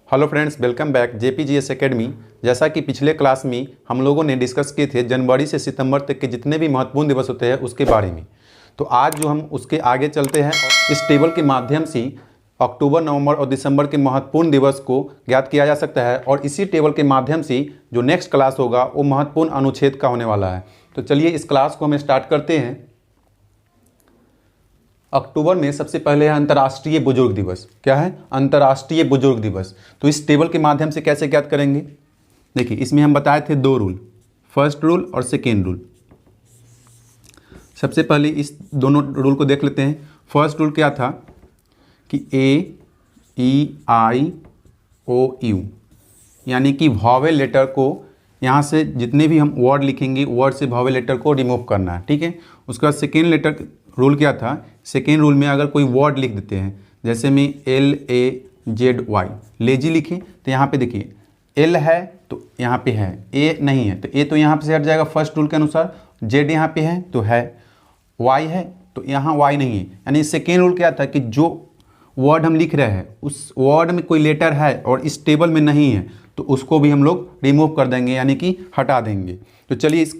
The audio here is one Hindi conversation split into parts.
Hello friends, welcome back JPGS academy. जैसा कि पिछले क्लास में हम लोगों ने डिस्कस किए थे जनवरी से सितंबर तक के जितने भी महत्वपूर्ण दिवस होते हैं उसके बारे में। तो आज जो हम उसके आगे चलते हैं, इस टेबल के माध्यम से अक्टूबर, नवंबर और दिसंबर के महत्वपूर्ण दिवस को ज्ञात किया जा सकता है। और इसी टेबल के माध्यम से जो नेक्स्ट क्लास होगा वो महत्वपूर्ण अनुच्छेद का होने वाला है। तो चलिए इस क्लास को हम स्टार्ट करते हैं। अक्टूबर में सबसे पहले है अंतर्राष्ट्रीय बुजुर्ग दिवस। क्या है? अंतर्राष्ट्रीय बुजुर्ग दिवस। तो इस टेबल के माध्यम से कैसे ज्ञात करेंगे? देखिए, इसमें हम बताए थे 2 रूल, फर्स्ट रूल और सेकेंड रूल। सबसे पहले इस दोनों रूल को देख लेते हैं। फर्स्ट रूल क्या था कि AEIOU यानी कि वॉवेल लेटर को यहाँ से जितने भी हम वर्ड लिखेंगे वर्ड से वॉवेल लेटर को रिमूव करना है। ठीक है। उसके बाद सेकेंड लेटर रूल क्या था? सेकेंड रूल में अगर कोई वर्ड लिख देते हैं, जैसे में LAZY लेजी लिखें तो यहाँ पे देखिए L है तो यहाँ पे है, A नहीं है तो A तो यहाँ पे से हट जाएगा फर्स्ट रूल के अनुसार। Z यहाँ पे है तो है, Y है तो यहाँ Y नहीं है। यानी सेकेंड रूल क्या था कि जो वर्ड हम लिख रहे हैं उस वर्ड में कोई लेटर है और इस टेबल में नहीं है तो उसको भी हम लोग रिमूव कर देंगे, यानी कि हटा देंगे। तो चलिए इस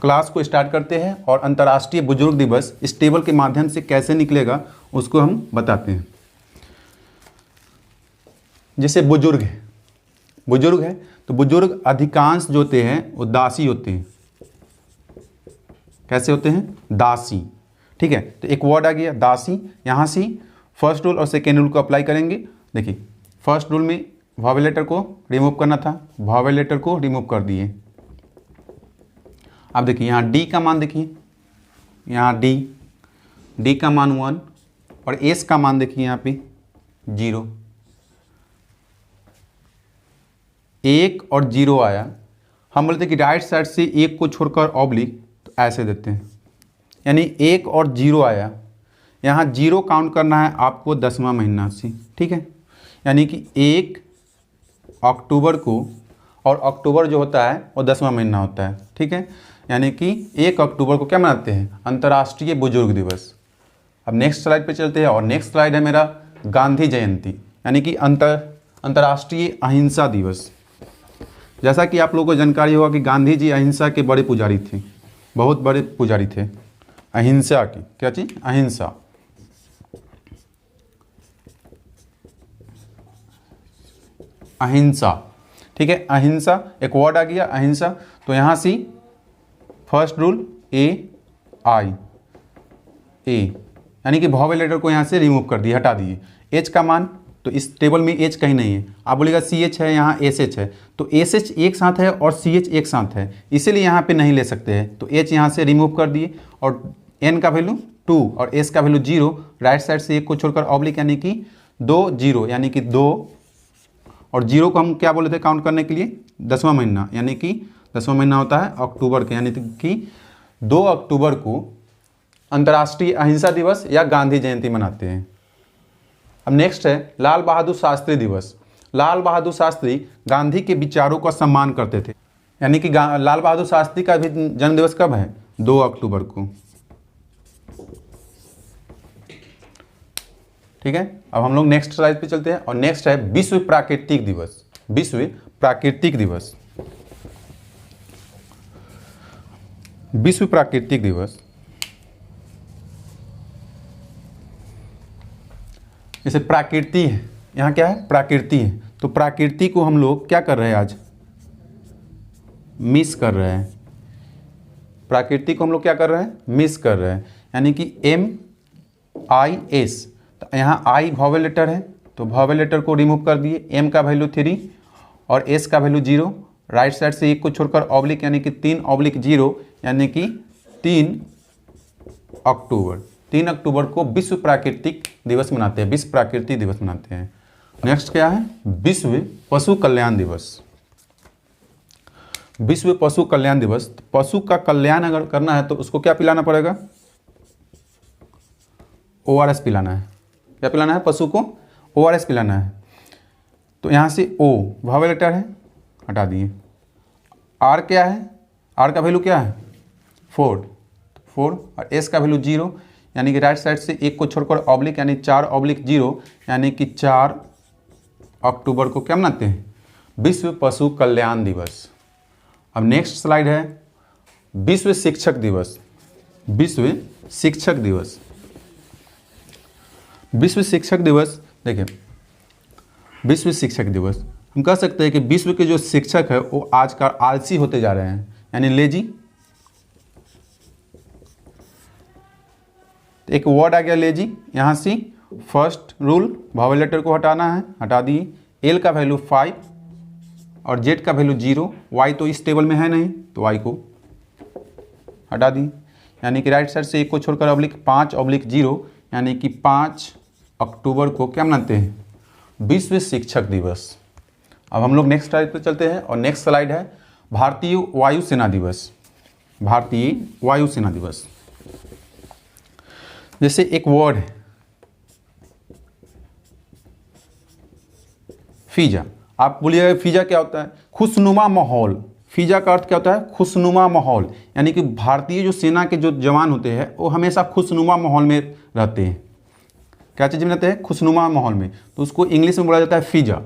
क्लास को स्टार्ट करते हैं और अंतर्राष्ट्रीय बुजुर्ग दिवस इस टेबल के माध्यम से कैसे निकलेगा उसको हम बताते हैं। जैसे बुजुर्ग है तो बुजुर्ग अधिकांश जो होते हैं वो दासी होते हैं। कैसे होते हैं? दासी। ठीक है। तो एक वर्ड आ गया दासी, यहाँ से फर्स्ट रूल और सेकेंड रूल को अप्लाई करेंगे। देखिए, फर्स्ट रूल में वॉवेल लेटर को रिमूव करना था, वॉवेल लेटर को रिमूव कर दिए। अब देखिए यहाँ D का मान, देखिए यहाँ D का मान 1 और S का मान देखिए यहाँ पे 0। 1 और 0 आया। हम बोलते हैं कि राइट साइड से 1 को छोड़कर ऑब्लिक, तो ऐसे देते हैं, यानी 1 और 0 आया। यहाँ 0 काउंट करना है आपको 10वां महीना से। ठीक है। यानी कि 1 अक्टूबर को, और अक्टूबर जो होता है वो 10वां महीना होता है। ठीक है। यानी कि 1 अक्टूबर को क्या मनाते हैं? अंतर्राष्ट्रीय बुजुर्ग दिवस। अब नेक्स्ट स्लाइड पे चलते हैं और नेक्स्ट स्लाइड है मेरा गांधी जयंती, यानी कि अंतर्राष्ट्रीय अहिंसा दिवस। जैसा कि आप लोगों को जानकारी होगा कि गांधी जी अहिंसा के बड़े पुजारी थे, बहुत बड़े पुजारी थे अहिंसा की। क्या चीज़? अहिंसा। अहिंसा। ठीक है। अहिंसा एक वर्ड आ गया, अहिंसा। तो यहाँ से फर्स्ट रूल AI यानी कि वॉवेल लेटर को यहाँ से रिमूव कर दिए, हटा दिए। H का मान, तो इस टेबल में H कहीं नहीं है। आप बोलेगा CH है, यहाँ SH है, तो SH एक साथ है और CH एक साथ है, इसीलिए यहाँ पे नहीं ले सकते हैं। तो H यहाँ से रिमूव कर दिए और N का वैल्यू 2 और S का वैल्यू 0। राइट साइड से 1 को छोड़कर ऑब्लिक, यानी कि 2 0, यानी कि 2 और 0 को हम क्या बोले थे काउंट करने के लिए? 10वां महीना, यानी कि 10वां महीना होता है अक्टूबर के, यानी कि 2 अक्टूबर को अंतर्राष्ट्रीय अहिंसा दिवस या गांधी जयंती मनाते हैं। अब नेक्स्ट है लाल बहादुर शास्त्री दिवस। लाल बहादुर शास्त्री गांधी के विचारों का सम्मान करते थे, यानी कि लाल बहादुर शास्त्री का भी जन्म दिवस कब है? 2 अक्टूबर को। ठीक है। अब हम लोग नेक्स्ट स्लाइड पे चलते हैं और नेक्स्ट है विश्व प्राकृतिक दिवस। विश्व प्राकृतिक दिवस। विश्व प्राकृतिक दिवस, जैसे प्रकृति है, यहाँ क्या है? प्रकृति है। तो प्रकृति को हम लोग क्या कर रहे हैं? आज मिस कर रहे हैं। प्रकृति को हम लोग क्या कर रहे हैं? मिस कर रहे हैं, यानी कि MIS। तो यहाँ I वॉवेल लेटर है तो वॉवेल लेटर को रिमूव कर दिए। M का वैल्यू 3 और S का वैल्यू 0। राइट साइड से 1 को छोड़कर ऑब्लिक, यानी कि 3/0, यानी कि 3 अक्टूबर। 3 अक्टूबर को विश्व प्राकृतिक दिवस मनाते हैं, विश्व प्राकृतिक दिवस मनाते हैं। नेक्स्ट क्या है? विश्व पशु कल्याण दिवस। विश्व पशु कल्याण दिवस। पशु का कल्याण अगर करना है तो उसको क्या पिलाना पड़ेगा? ORS पिलाना है। क्या पिलाना है? पशु को ORS पिलाना है। तो यहाँ से O वॉवेल लेटर है, हटा दिए। R क्या है? R का वैल्यू क्या है? 4 और S का वैल्यू 0, यानी कि राइट साइड से 1 को छोड़कर ऑब्लिक, यानी 4/0, यानी कि 4 अक्टूबर को क्या मनाते हैं? विश्व पशु कल्याण दिवस। अब नेक्स्ट स्लाइड है विश्व शिक्षक दिवस। विश्व शिक्षक दिवस, विश्व शिक्षक दिवस देखिए, विश्व शिक्षक दिवस हम कह सकते हैं कि विश्व के जो शिक्षक है वो आजकल आलसी होते जा रहे हैं, यानी लेजी। एक वर्ड आ गया लेजी, यहाँ से फर्स्ट रूल वावल लेटर को हटाना है, हटा दिए। एल का वैल्यू 5 और जेड का वैल्यू 0, वाई तो इस टेबल में है नहीं तो वाई को हटा दी, यानी कि राइट साइड से एक को छोड़कर ऑब्लिक 5/0, यानी कि 5 अक्टूबर को क्या मनाते हैं? विश्व शिक्षक दिवस। अब हम लोग नेक्स्ट स्लाइड पर चलते हैं और नेक्स्ट स्लाइड है भारतीय वायुसेना दिवस। भारतीय वायुसेना दिवस, जैसे एक वर्ड है फीजा, आप बोलिए फीजा क्या होता है? खुशनुमा माहौल। फीजा का अर्थ क्या होता है? खुशनुमा माहौल, यानी कि भारतीय जो सेना के जो जवान होते हैं वो हमेशा खुशनुमा माहौल में रहते हैं। क्या चीज़ में रहते हैं? खुशनुमा माहौल में, तो उसको इंग्लिश में बोला जाता है फीजा।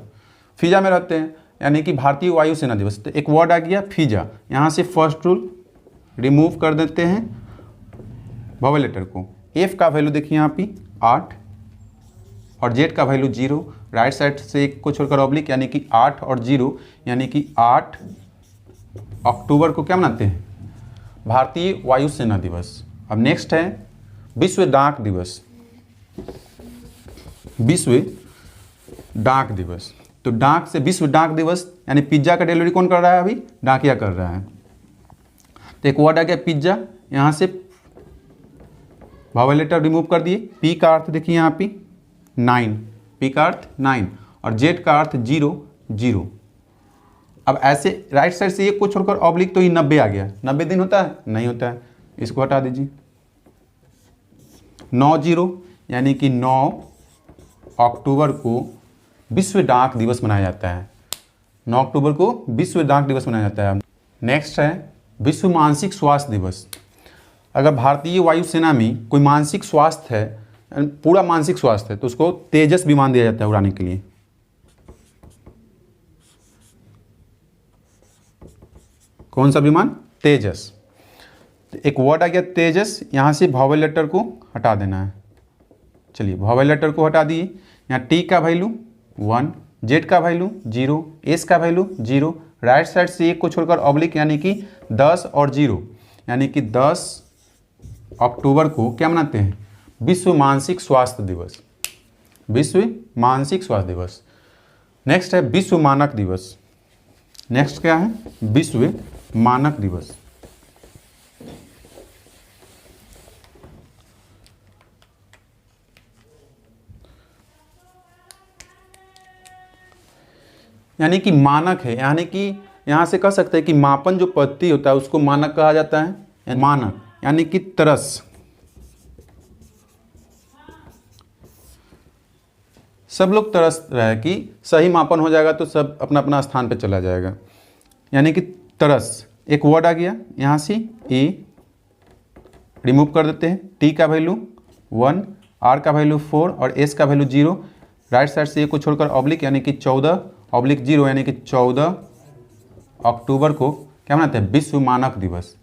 फीजा में रहते हैं, यानी कि भारतीय वायुसेना दिवस। तो एक वर्ड आ गया फीजा, यहाँ से फर्स्ट रूल रिमूव कर देते हैं वावल लेटर को। एफ का वैल्यू देखिए यहाँ पे 8 और जेड का वैल्यू 0, राइट साइड से एक को छोड़कर ऑब्लिक, यानी कि 8 और 0, यानी कि 8 अक्टूबर को क्या मनाते हैं? भारतीय वायुसेना दिवस। अब नेक्स्ट है विश्व डाक दिवस। विश्व डाक दिवस, तो डाक से विश्व डाक दिवस, यानी पिज्ज़ा का डिलीवरी कौन कर रहा है? अभी डाकिया कर रहा है। तो एक वर्ड आ गया पिज्ज़ा, यहाँ से वावल लेटर रिमूव कर दिए। पी का अर्थ देखिए यहाँ पे 9, पी का अर्थ 9 और जेड का अर्थ 0 0। अब ऐसे राइट साइड से एक को छोड़कर ऑब्लिक तो ये 90 आ गया। 90 दिन होता है? नहीं होता है, इसको हटा दीजिए। 9/0, यानी कि 9 अक्टूबर को विश्व डाक दिवस मनाया जाता है। 9 अक्टूबर को विश्व डाक दिवस मनाया जाता है। नेक्स्ट है विश्व मानसिक स्वास्थ्य दिवस। अगर भारतीय वायुसेना में कोई मानसिक स्वास्थ्य है, पूरा मानसिक स्वास्थ्य है, तो उसको तेजस विमान दिया जाता है उड़ाने के लिए। कौन सा विमान? तेजस। तो एक वर्ड आ गया तेजस, यहाँ से वावल लेटर को हटा देना है। चलिए वावल लेटर को हटा दिए। यहाँ टी का वैल्यू 1, जेड का वैल्यू 0, एस का वैल्यू 0, राइट साइड से एक को छोड़कर ऑब्लिक, यानी कि 10 और 0, यानी कि 10 अक्टूबर को क्या मनाते हैं? विश्व मानसिक स्वास्थ्य दिवस। विश्व मानसिक स्वास्थ्य दिवस। नेक्स्ट है विश्व मानक दिवस। नेक्स्ट क्या है? विश्व मानक दिवस। यानी कि मानक है, यानी कि यहाँ से कह सकते हैं कि मापन जो पद्धति होता है उसको मानक कहा जाता है। मानक यानी कि तरस, सब लोग तरस रहे कि सही मापन हो जाएगा तो सब अपना अपना स्थान पे चला जाएगा, यानी कि तरस। एक वर्ड आ गया, यहाँ से ए रिमूव कर देते हैं। टी का वैल्यू 1, आर का वैल्यू 4 और एस का वैल्यू 0, राइट साइड से ए को छोड़कर ऑब्लिक, यानी कि 14/0, यानी कि 14 अक्टूबर को क्या मनाते हैं? विश्व मानक दिवस।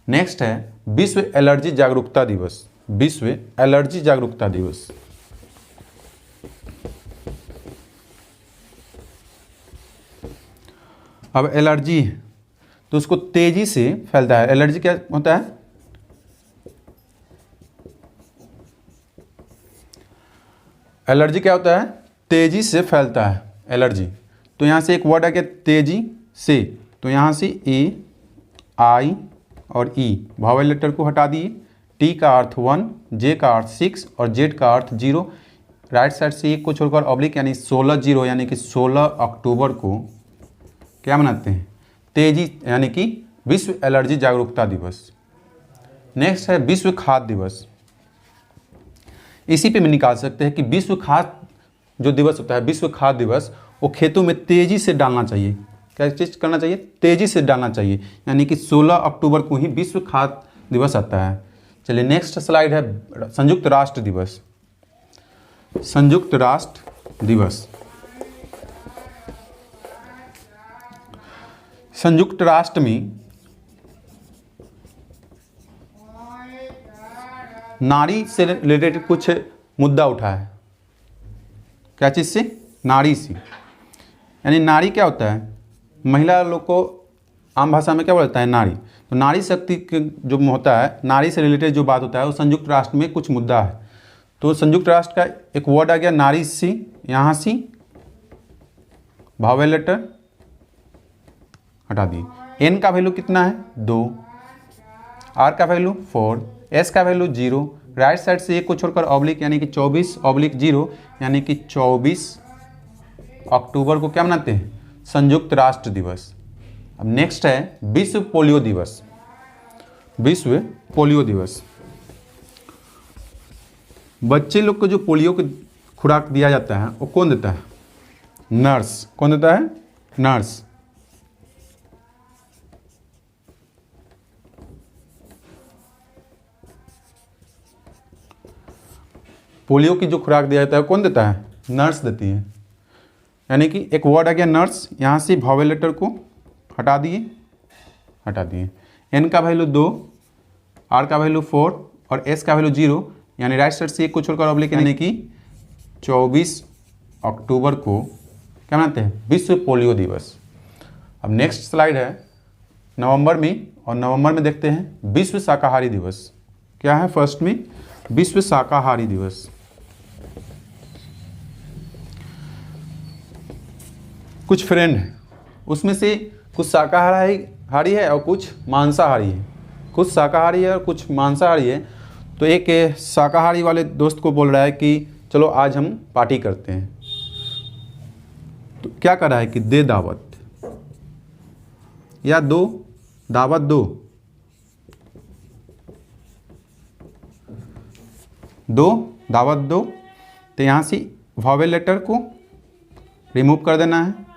नेक्स्ट है विश्व एलर्जी जागरूकता दिवस। विश्व एलर्जी जागरूकता दिवस। अब एलर्जी है तो उसको तेजी से फैलता है। एलर्जी क्या होता है? एलर्जी क्या होता है? तेजी से फैलता है एलर्जी। तो यहाँ से एक वर्ड आ गया तेजी से, तो यहाँ से ए, आई और ई वावल लेटर को हटा दिए। टी का अर्थ 1, जे का अर्थ 6 और जेड का अर्थ 0, राइट साइड से एक को छोड़कर ऑब्लिक, यानी 16/0, यानी कि 16 अक्टूबर को क्या मनाते हैं? तेजी, यानी कि विश्व एलर्जी जागरूकता दिवस। नेक्स्ट है विश्व खाद्य दिवस। इसी पे में निकाल सकते हैं कि विश्व खाद्य जो दिवस होता है, विश्व खाद्य दिवस, वो खेतों में तेजी से डालना चाहिए। क्या चीज़ करना चाहिए? तेजी से डालना चाहिए, यानी कि 16 अक्टूबर को ही विश्व खाद्य दिवस आता है। चलिए नेक्स्ट स्लाइड है संयुक्त राष्ट्र दिवस। संयुक्त राष्ट्र दिवस। संयुक्त राष्ट्र में नारी से रिलेटेड कुछ मुद्दा उठा है। क्या चीज़ से? नारी से। यानी नारी क्या होता है? महिला लोग को आम भाषा में क्या बोलता है? नारी। तो नारी शक्ति जो होता है, नारी से रिलेटेड जो बात होता है वो संयुक्त राष्ट्र में कुछ मुद्दा है। तो संयुक्त राष्ट्र का एक वर्ड आ गया नारी सी, यहाँ सी भावेल लेटर हटा दिए। एन का वैल्यू कितना है? 2, आर का वैल्यू 4, एस का वैल्यू 0, राइट साइड से एक को छोड़कर ऑब्लिक यानी कि 24/0 यानी कि 24 अक्टूबर को क्या मनाते हैं? संयुक्त राष्ट्र दिवस। अब नेक्स्ट है विश्व पोलियो दिवस। विश्व पोलियो दिवस, बच्चे लोग को जो पोलियो की खुराक दिया जाता है वो कौन देता है? नर्स। कौन देता है? नर्स। पोलियो की जो खुराक दिया जाता है कौन देता है? नर्स देती है। यानी कि एक वर्ड आ गया नर्स, यहाँ से वावेल लेटर को हटा दिए। एन का वैल्यू 2, आर का वैल्यू 4 और एस का वैल्यू 0 यानी राइट साइड से एक को छोड़कर ऑब्लिक यानी कि 24 अक्टूबर को क्या मनाते हैं? विश्व पोलियो दिवस। अब नेक्स्ट स्लाइड है नवंबर में, और नवंबर में देखते हैं विश्व शाकाहारी दिवस। क्या है फर्स्ट में? विश्व शाकाहारी दिवस। कुछ फ्रेंड है, उसमें से कुछ शाकाहारी है और कुछ मांसाहारी है। कुछ शाकाहारी है और कुछ मांसाहारी है। तो एक शाकाहारी वाले दोस्त को बोल रहा है कि चलो आज हम पार्टी करते हैं। तो क्या कर रहा है कि दे दावत या दो दावत दो दावत दो। तो यहाँ से वावेल लेटर को रिमूव कर देना है।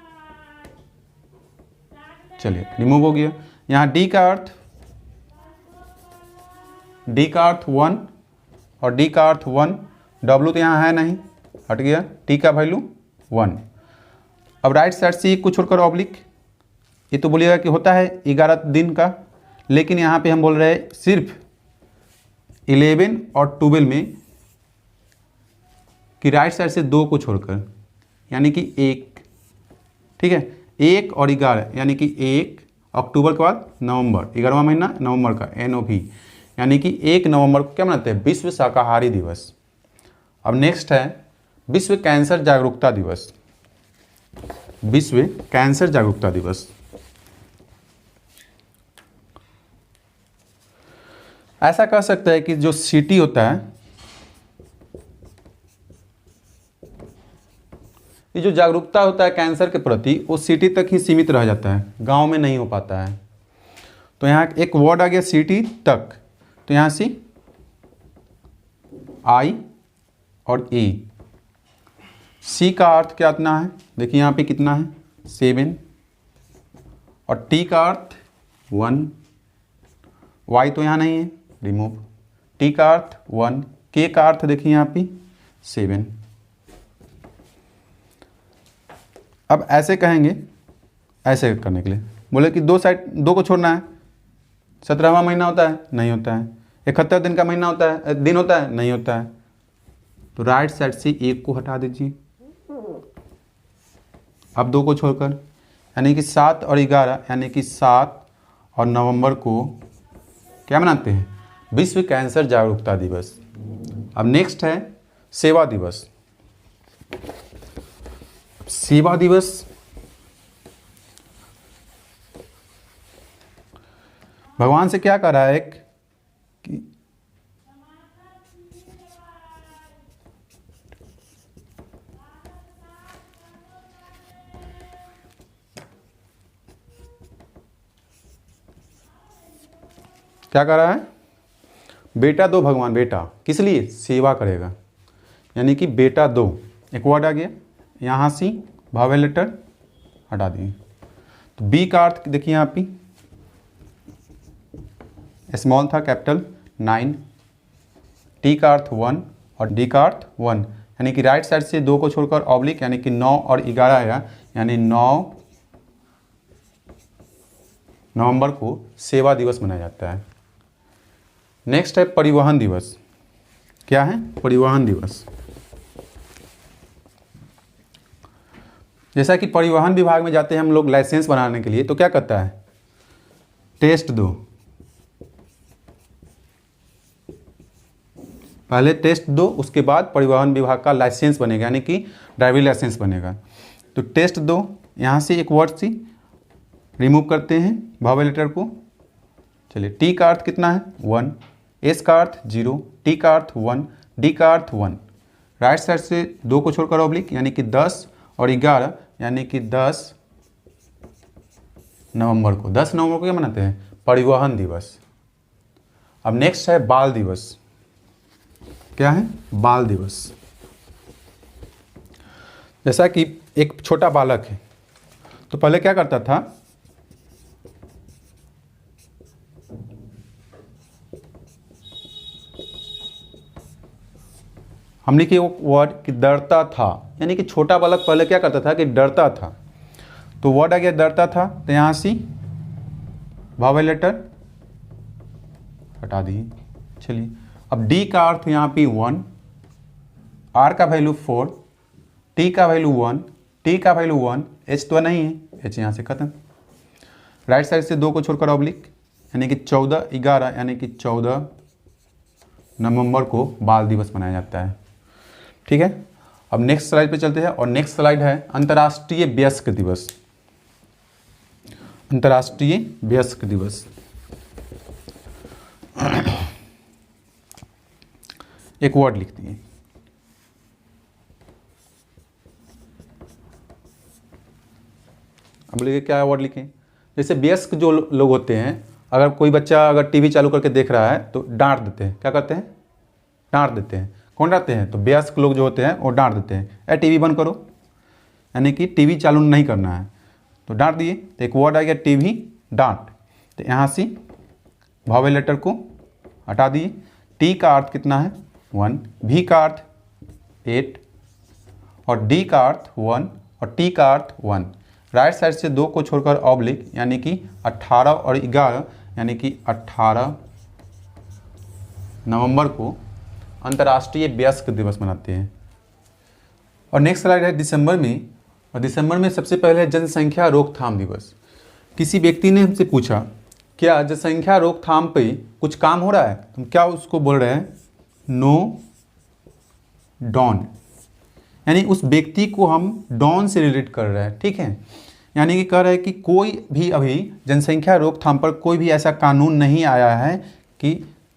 चलिए रिमूव हो गया। यहाँ डी का अर्थ 1 और डी का अर्थ 1, डब्लू तो यहाँ है नहीं, हट गया। टी का वैल्यू 1। अब राइट साइड से एक को छोड़कर ऑब्लिक, ये तो बोलिएगा कि होता है 11 दिन का, लेकिन यहाँ पे हम बोल रहे हैं सिर्फ 11 और 12 में कि राइट साइड से 2 को छोड़कर यानी कि 1, ठीक है। 1 और 11 यानी कि 1 अक्टूबर के बाद नवंबर, 11वां महीना नवंबर का NOV यानी कि 1 नवंबर को क्या मनाते हैं? विश्व शाकाहारी दिवस। अब नेक्स्ट है विश्व कैंसर जागरूकता दिवस। विश्व कैंसर जागरूकता दिवस। ऐसा कह सकते हैं कि जो सिटी होता है, ये जो जागरूकता होता है कैंसर के प्रति वो सिटी तक ही सीमित रह जाता है, गांव में नहीं हो पाता है। तो यहाँ एक वर्ड आ गया सिटी तक। तो यहाँ से I और A, C का अर्थ क्या इतना है? देखिए यहाँ पे कितना है? 7 और T का अर्थ 1, Y तो यहाँ नहीं है, रिमूव। T का अर्थ 1, K का अर्थ देखिए यहाँ पे 7। अब ऐसे कहेंगे, ऐसे करने के लिए बोले कि 2 को छोड़ना है। 17वां महीना होता है? नहीं होता है। 71 दिन का महीना होता है, दिन होता है? नहीं होता है। तो राइट साइड से 1 को हटा दीजिए। अब 2 को छोड़कर यानी कि 7 और 11 यानी कि 7 और नवंबर को क्या मनाते हैं? विश्व कैंसर जागरूकता दिवस। अब नेक्स्ट है सेवा दिवस। सेवा दिवस भगवान से क्या कर रहा है कि क्या कर रहा है? बेटा दो भगवान, बेटा किस लिए? सेवा करेगा, यानी कि बेटा दो। एक वर्ड आ गया, यहाँ से वावेल लेटर हटा दिए। तो बी का अर्थ देखिए यहाँ पे स्मॉल था, कैपिटल 9, टी का अर्थ 1 और डी का अर्थ 1 यानी कि राइट साइड से 2 को छोड़कर ऑब्लिक यानी कि 9 और 11 आएगा, यानी 9 नवंबर को सेवा दिवस मनाया जाता है। नेक्स्ट है परिवहन दिवस। क्या है? परिवहन दिवस। जैसा कि परिवहन विभाग में जाते हैं हम लोग लाइसेंस बनाने के लिए, तो क्या कहता है? टेस्ट दो, पहले टेस्ट दो, उसके बाद परिवहन विभाग का लाइसेंस बनेगा, यानी कि ड्राइविंग लाइसेंस बनेगा। तो टेस्ट दो, यहाँ से एक वर्ड सी रिमूव करते हैं भावेल लेटर को। चलिए, टी का अर्थ कितना है? 1, एस का अर्थ 0, टी का अर्थ 1, डी का अर्थ 1। राइट साइड से 2 को छोड़कर ऑब्लिक, यानी कि 10 और 11, यानी कि 10 नवंबर को। 10 नवंबर को क्या मनाते हैं? परिवहन दिवस। अब नेक्स्ट है बाल दिवस। क्या है? बाल दिवस। जैसा कि एक छोटा बालक है, तो पहले क्या करता था? हमने कि वर्ड कि डरता था, यानी कि छोटा बालक पहले क्या करता था कि डरता था। तो वर्ड आ गया डरता था, तो यहाँ से वावेल लेटर हटा दिए। चलिए, अब डी का अर्थ यहाँ पे 1, आर का वैल्यू 4, टी का वैल्यू 1, टी का वैल्यू 1, एच तो नहीं है, एच यहाँ से खत्म। राइट साइड से 2 को छोड़कर ऑब्लिक, यानी कि 14 11, यानी कि 14 नवंबर को बाल दिवस मनाया जाता है। ठीक है, अब नेक्स्ट स्लाइड पे चलते हैं, और नेक्स्ट स्लाइड है अंतर्राष्ट्रीय वयस्क दिवस। अंतर्राष्ट्रीय वयस्क दिवस। एक वर्ड लिख दिए। अब बोलिए क्या वर्ड लिखें? जैसे वयस्क जो लोग होते हैं, अगर कोई बच्चा अगर टीवी चालू करके देख रहा है तो डांट देते हैं। क्या करते हैं? डांट देते हैं। कौन डांटते हैं? तो वयस्क लोग जो होते हैं वो डांट देते हैं, टीवी बंद करो, यानी कि टीवी चालू नहीं करना है, तो डांट दिए। तो एक वर्ड आ गया टीवी, डांट। तो यहाँ से वावेल लेटर को हटा दिए। टी का अर्थ कितना है? 1, भी का अर्थ 8, और डी का अर्थ 1, और टी का अर्थ 1। राइट साइड से 2 को छोड़कर ऑब्लिक, यानी कि 18 और 11, यानी कि 18 नवंबर को अंतर्राष्ट्रीय वयस्क दिवस मनाते हैं। और नेक्स्ट स्लाइड है दिसंबर में, और दिसंबर में सबसे पहले है जनसंख्या रोकथाम दिवस। किसी व्यक्ति ने हमसे पूछा, क्या जनसंख्या रोकथाम पे कुछ काम हो रहा है? हम क्या उसको बोल रहे हैं? नो डॉन, यानी उस व्यक्ति को हम डॉन से रिलेट कर रहे हैं। ठीक है, यानी कि कह रहे हैं कि कोई भी अभी जनसंख्या रोकथाम पर कोई भी ऐसा कानून नहीं आया है कि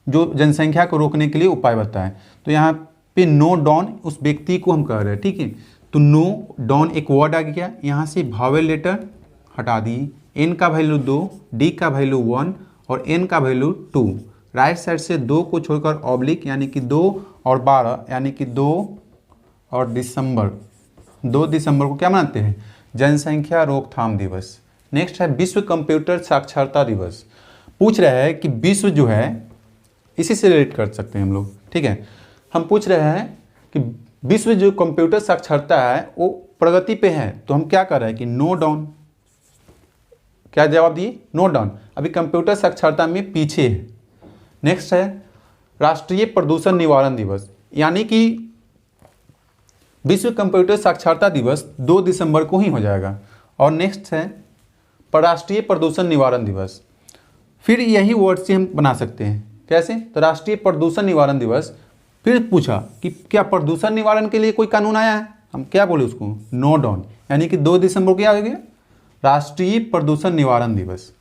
जो जनसंख्या को रोकने के लिए उपाय बताए। तो यहाँ पे नो डॉन उस व्यक्ति को हम कह रहे हैं। ठीक है, तो नो डॉन एक वर्ड आ गया, यहाँ से वावेल लेटर हटा दिए। एन का वैल्यू 2, डी का वैल्यू 1, और एन का वैल्यू 2। राइट साइड से 2 को छोड़कर ऑब्लिक, यानी कि 2 और 12, यानी कि 2 और दिसंबर। 2 दिसंबर को क्या मनाते हैं? जनसंख्या रोकथाम दिवस। नेक्स्ट है विश्व कंप्यूटर साक्षरता दिवस। पूछ रहे हैं कि विश्व जो है, इसी से रिलेट कर सकते हैं हम लोग। ठीक है, हम पूछ रहे हैं कि विश्व जो कंप्यूटर साक्षरता है वो प्रगति पे है, तो हम क्या कर रहे हैं कि नो डाउन। क्या जवाब दिए? No down. अभी कंप्यूटर साक्षरता में पीछे है। नेक्स्ट है राष्ट्रीय प्रदूषण निवारण दिवस, यानी कि विश्व कंप्यूटर साक्षरता दिवस 2 दिसंबर को ही हो जाएगा। और नेक्स्ट है राष्ट्रीय प्रदूषण निवारण दिवस। फिर यही वर्ड से हम बना सकते हैं। कैसे? तो राष्ट्रीय प्रदूषण निवारण दिवस। फिर पूछा कि क्या प्रदूषण निवारण के लिए कोई कानून आया है? हम क्या बोले उसको? नो डाउन, यानी कि 2 दिसंबर को क्या हो गया? राष्ट्रीय प्रदूषण निवारण दिवस।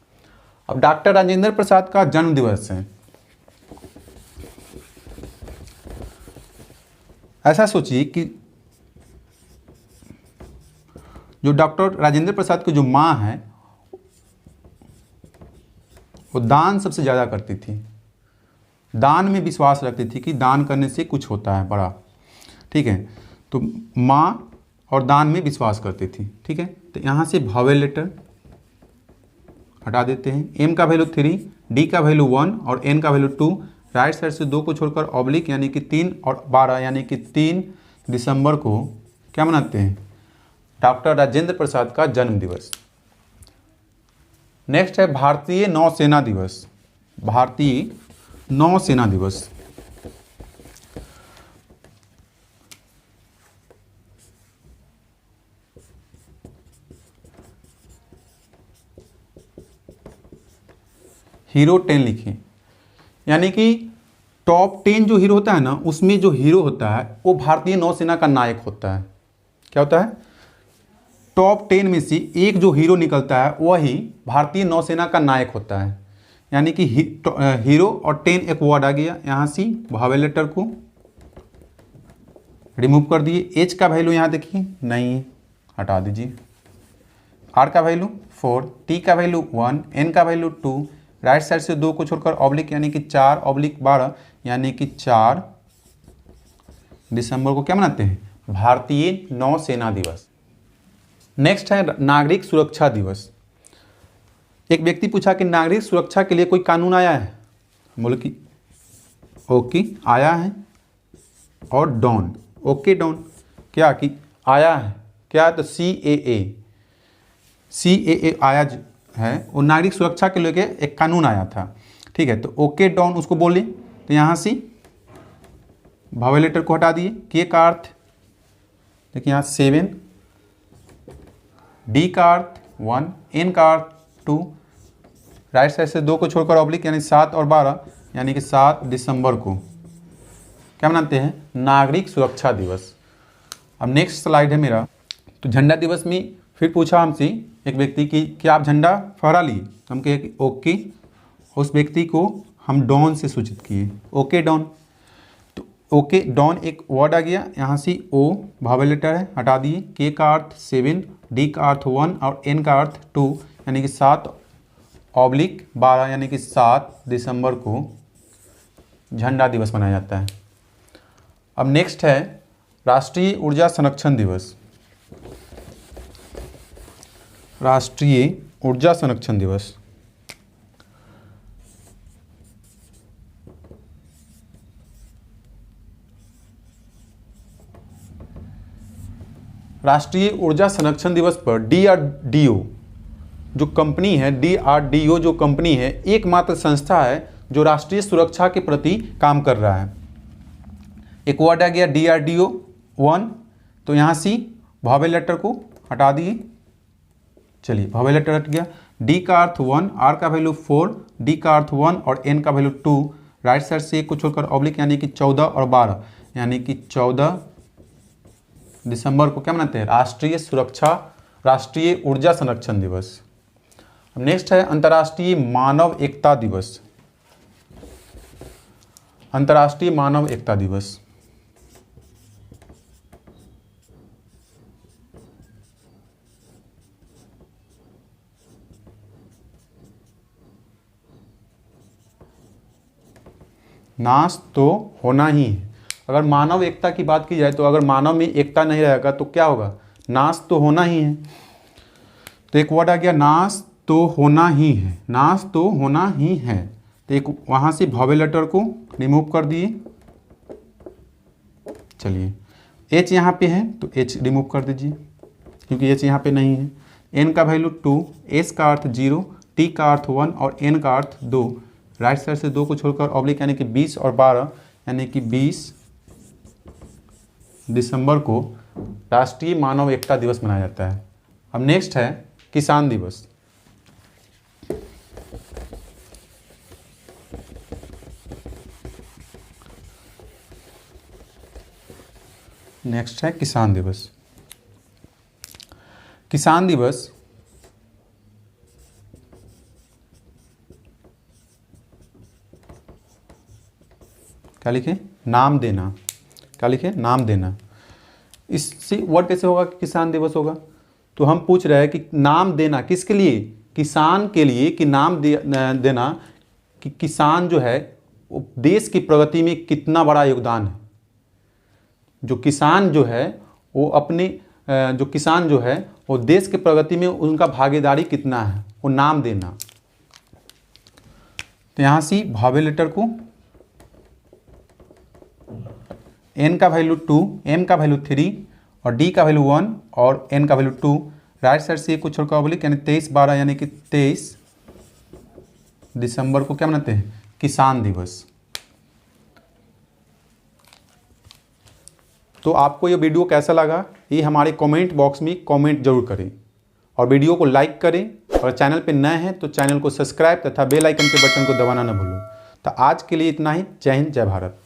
अब डॉक्टर राजेंद्र प्रसाद का जन्म दिवस है। ऐसा सोचिए कि जो डॉक्टर राजेंद्र प्रसाद की जो माँ है वो दान सबसे ज़्यादा करती थी, दान में विश्वास रखती थी कि दान करने से कुछ होता है बड़ा। ठीक है, तो माँ और दान में विश्वास करती थी। ठीक है, तो यहाँ से वावेल लेटर हटा देते हैं। एम का वैल्यू 3, डी का वैल्यू 1 और एन का वैल्यू 2। राइट साइड से 2 को छोड़कर ऑब्लिक, यानी कि 3 और 12, यानी कि 3 दिसंबर को क्या मनाते हैं? डॉक्टर राजेंद्र प्रसाद का जन्म दिवस। नेक्स्ट है भारतीय नौसेना दिवस। भारतीय नौसेना दिवस। हीरो 10 लिखिए, यानी कि टॉप 10 जो हीरो होता है ना, उसमें जो हीरो होता है वो भारतीय नौसेना का नायक होता है। क्या होता है? टॉप 10 में से एक जो हीरो निकलता है वही भारतीय नौसेना का नायक होता है। यानी कि हीरो और 10 एक वर्ड आ गया, यहाँ से भावेल लेटर को रिमूव कर दिए। एच का वैल्यू यहाँ देखिए नहीं है, हटा दीजिए। आर का वैल्यू 4, टी का वैल्यू 1, एन का वैल्यू 2, राइट साइड से 2 को छोड़कर ऑब्लिक यानी कि 4/12 यानी कि 4 दिसंबर को क्या मनाते हैं? भारतीय नौसेना दिवस। नेक्स्ट है नागरिक सुरक्षा दिवस। एक व्यक्ति पूछा कि नागरिक सुरक्षा के लिए कोई कानून आया है? बोले कि ओके आया है और डॉन। ओके डॉन क्या कि आया है क्या? तो CAA आया है, वो नागरिक सुरक्षा के लिए एक कानून आया था। ठीक है, तो ओके डॉन उसको बोले, तो यहाँ से भावेल लेटर को हटा दिए। के का अर्थ देखिए यहाँ 7, डी का अर्थ 1, एन का अर्थ 2, राइट साइड से 2 को छोड़कर ऑब्लिक यानी 7 और 12 यानी कि 7 दिसंबर को क्या मनाते हैं? नागरिक सुरक्षा दिवस। अब नेक्स्ट स्लाइड है मेरा। तो झंडा दिवस में फिर पूछा हमसे एक व्यक्ति की क्या आप झंडा फहरा लिए? हम कहे कि ओके, उस व्यक्ति को हम डॉन से सूचित किए। ओके डॉन, तो ओके डॉन एक वर्ड आ गया, यहाँ से ओ भावेल लेटर है, हटा दिए। के का अर्थ 7, डी का अर्थ 1 और एन का अर्थ 2 यानी कि 7/12 यानी कि 7 दिसंबर को झंडा दिवस मनाया जाता है। अब नेक्स्ट है राष्ट्रीय ऊर्जा संरक्षण दिवस। राष्ट्रीय ऊर्जा संरक्षण दिवस। राष्ट्रीय ऊर्जा संरक्षण दिवस पर DRDO जो कंपनी है, DRDO जो कंपनी है, एकमात्र संस्था है जो राष्ट्रीय सुरक्षा के प्रति काम कर रहा है। एक वर्ड आ गया DRDO 1, तो यहाँ से भावेल लेटर को हटा दिए। चलिए भावेल लेटर हट गया। डी का अर्थ 1, आर का वैल्यू 4, डी का अर्थ 1 और एन का वैल्यू 2, राइट साइड से एक को छोड़कर ऑब्लिक यानी कि 14 और 12 यानी कि 14 दिसंबर को क्या मनाते हैं? राष्ट्रीय ऊर्जा संरक्षण दिवस। अब नेक्स्ट है अंतर्राष्ट्रीय मानव एकता दिवस। अंतर्राष्ट्रीय मानव एकता दिवस। नाश तो होना ही है। अगर मानव एकता की बात की जाए तो अगर मानव में एकता नहीं रहेगा तो क्या होगा? नाश तो होना ही है। तो एक वर्ड आ गया नाश तो होना ही है, नाश तो होना ही है। तो एक वहाँ से भावेल लेटर को रिमूव कर दिए। चलिए एच यहाँ पे है तो एच रिमूव कर दीजिए क्योंकि एच यहाँ पे नहीं है। एन का वैल्यू 2, एस का अर्थ 0, टी का अर्थ 1 और एन का अर्थ 2, राइट साइड से 2 को छोड़कर ऑब्लिक यानी कि 20 और 12 यानी कि 20 दिसंबर को राष्ट्रीय मानव एकता दिवस मनाया जाता है। अब नेक्स्ट है किसान दिवस। नेक्स्ट है किसान दिवस। किसान दिवस क्या लिखे? नाम देना। क्या लिखे? नाम देना। इससे वर्ड कैसे होगा कि किसान दिवस होगा? तो हम पूछ रहे हैं कि नाम देना किसके लिए? किसान के लिए। कि नाम देना कि किसान जो है वो देश की प्रगति में कितना बड़ा योगदान है। जो किसान जो है वो वो देश की प्रगति में उनका भागीदारी कितना है, वो नाम देना। तो यहाँ से भावेल लेटर को एन का वैल्यू 2, एम का वैल्यू 3 और डी का वैल्यू 1 और एन का वैल्यू 2, राइट साइड से कुछ छोड़कर ऑब्लिक यानी 23/12 यानी कि 23 दिसंबर को क्या मनाते हैं? किसान दिवस। तो आपको ये वीडियो कैसा लगा ये हमारे कमेंट बॉक्स में कमेंट जरूर करें और वीडियो को लाइक करें और चैनल पे नए हैं तो चैनल को सब्सक्राइब तथा बेल आइकन के बटन को दबाना न भूलो। तो आज के लिए इतना ही। जय हिंद, जय भारत।